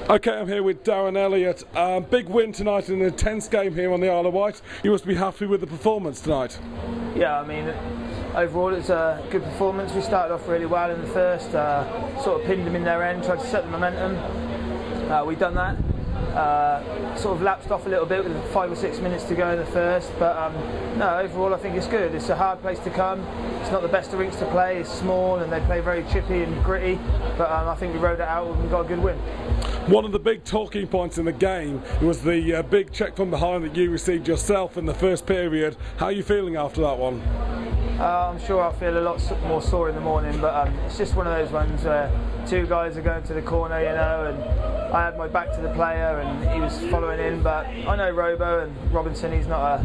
Okay, I'm here with Darren Elliott. Big win tonight in an intense game here on the Isle of Wight. You must be happy with the performance tonight. Yeah, I mean, overall it's a good performance. We started off really well in the first, sort of pinned them in their end, tried to set the momentum. We've done that. Sort of lapsed off a little bit with 5 or 6 minutes to go in the first, but no, overall I think it's good. It's a hard place to come. It's not the best of rinks to play. It's small and they play very chippy and gritty, but I think we rode it out and got a good win. One of the big talking points in the game was the big check from behind that you received yourself in the first period. How are you feeling after that one? I'm sure I'll feel a lot more sore in the morning, but it's just one of those ones where two guys are going to the corner, you know, and I had my back to the player and he was following in, but I know Robo and Robinson, he's not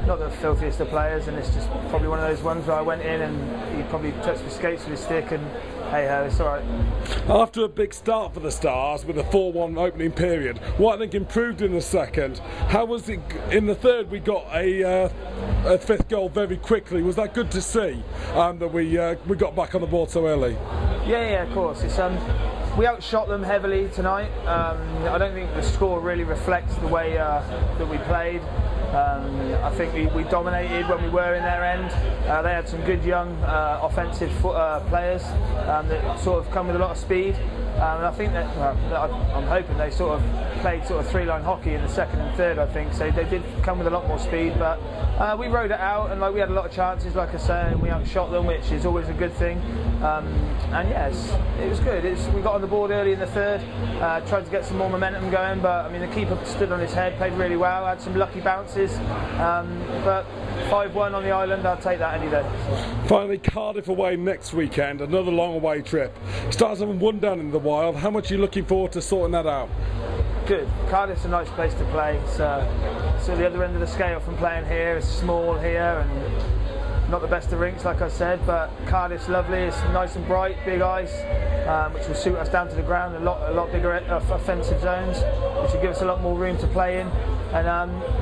the filthiest of players, and it's just probably one of those ones where I went in and he probably touched the skates with his stick, and hey ho, it's alright. After a big start for the Stars with a 4-1 opening period, Wightlink improved in the second. How was it in the third? We got a fifth goal very quickly. Was that good to see that we got back on the board so early? Yeah, of course. It's we outshot them heavily tonight. I don't think the score really reflects the way that we played. I think we dominated when we were in their end. They had some good young offensive players that sort of come with a lot of speed. And I think that, I'm hoping they sort of played sort of three-line hockey in the second and third, I think. So they did come with a lot more speed, but we rode it out, and we had a lot of chances, like I say, and we outshot them, which is always a good thing. And yes, it was good. We got on the board early in the third, tried to get some more momentum going, but I mean the keeper stood on his head, played really well, had some lucky bounces, but 5-1 on the island, I'll take that any day. Finally, Cardiff away next weekend, another long away trip. Stars haven't won down in the Wild. How much are you looking forward to sorting that out? Good. Cardiff's a nice place to play. It's the other end of the scale from playing here. It's small here and not the best of rinks, like I said, but Cardiff's lovely. It's nice and bright, big ice, which will suit us down to the ground. A lot bigger offensive zones, which will give us a lot more room to play in. And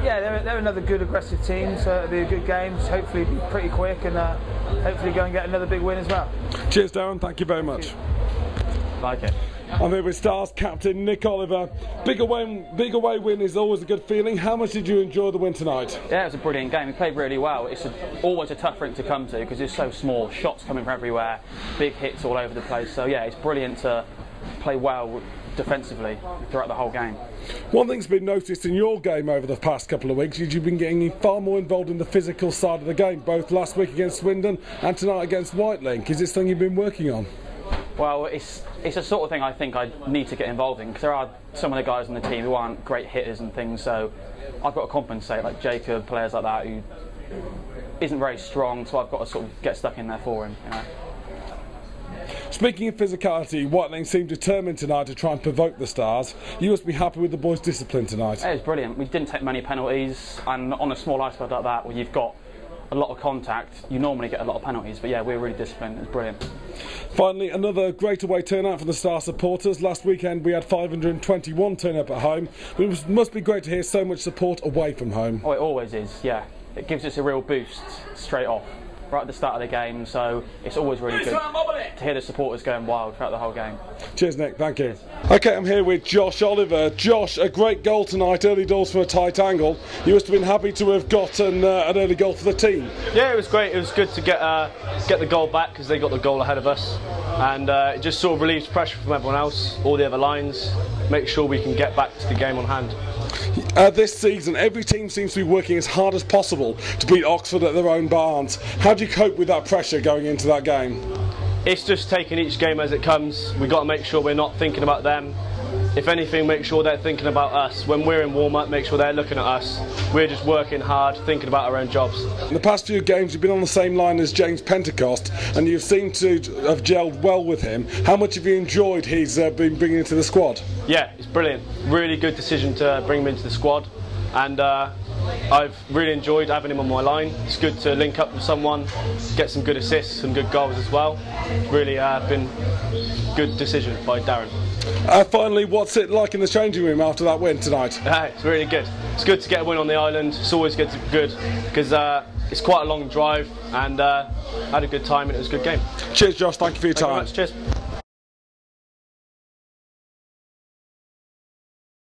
yeah, they're another good aggressive team, so it'll be a good game. Hopefully, be pretty quick, and hopefully go and get another big win as well. Cheers, Darren. Thank you very much. Like it. I'm here with Stars captain Nick Oliver. Big away win is always a good feeling. How much did you enjoy the win tonight? Yeah, it was a brilliant game. We played really well. It's always a tough rink to come to because it's so small. Shots coming from everywhere, big hits all over the place. So yeah, it's brilliant to play well defensively throughout the whole game. One thing's been noticed in your game over the past couple of weeks is you've been getting far more involved in the physical side of the game, both last week against Swindon and tonight against Wightlink. Is this something you've been working on? Well, it's a sort of thing I think I need to get involved in because there are some of the guys on the team who aren't great hitters and things, so I've got to compensate, like Jacob, players like that who isn't very strong, so I've got to sort of get stuck in there for him. You know? Speaking of physicality, Wightlink seemed determined tonight to try and provoke the Stars. You must be happy with the boys' discipline tonight. It was brilliant. We didn't take many penalties, and on a small iceberg like that where you've got a lot of contact, you normally get a lot of penalties, but yeah, we were really disciplined. It was brilliant. Finally, another great away turnout for the Star supporters. Last weekend we had 521 turn up at home, but it must be great to hear so much support away from home. Oh, it always is, yeah. It gives us a real boost straight off, right at the start of the game, so it's always really good to hear the supporters going wild throughout the whole game. Cheers, Nick. Thank you. Okay, I'm here with Josh Oliver. Josh, a great goal tonight, early doors from a tight angle. You must have been happy to have gotten an early goal for the team. Yeah, it was great. It was good to get the goal back because they got the goal ahead of us, and it just sort of relieves pressure from everyone else, all the other lines, make sure we can get back to the game on hand. This season, every team seems to be working as hard as possible to beat Oxford at their own barns. How do you cope with that pressure going into that game? It's just taking each game as it comes. We've got to make sure we're not thinking about them. If anything, make sure they're thinking about us. When we're in warm-up, make sure they're looking at us. We're just working hard, thinking about our own jobs. In the past few games, you've been on the same line as James Pentecost, and you've seemed to have gelled well with him. How much have you enjoyed he's been bringing into the squad? Yeah, it's brilliant. Really good decision to bring him into the squad, and I've really enjoyed having him on my line. It's good to link up with someone, get some good assists, some good goals as well. Really been a good decision by Darren. Finally, what's it like in the changing room after that win tonight? It's really good. It's good to get a win on the island. It's always good because it's quite a long drive, and had a good time and it was a good game. Cheers, Josh. Thank you for your time. Thank you very much. Cheers.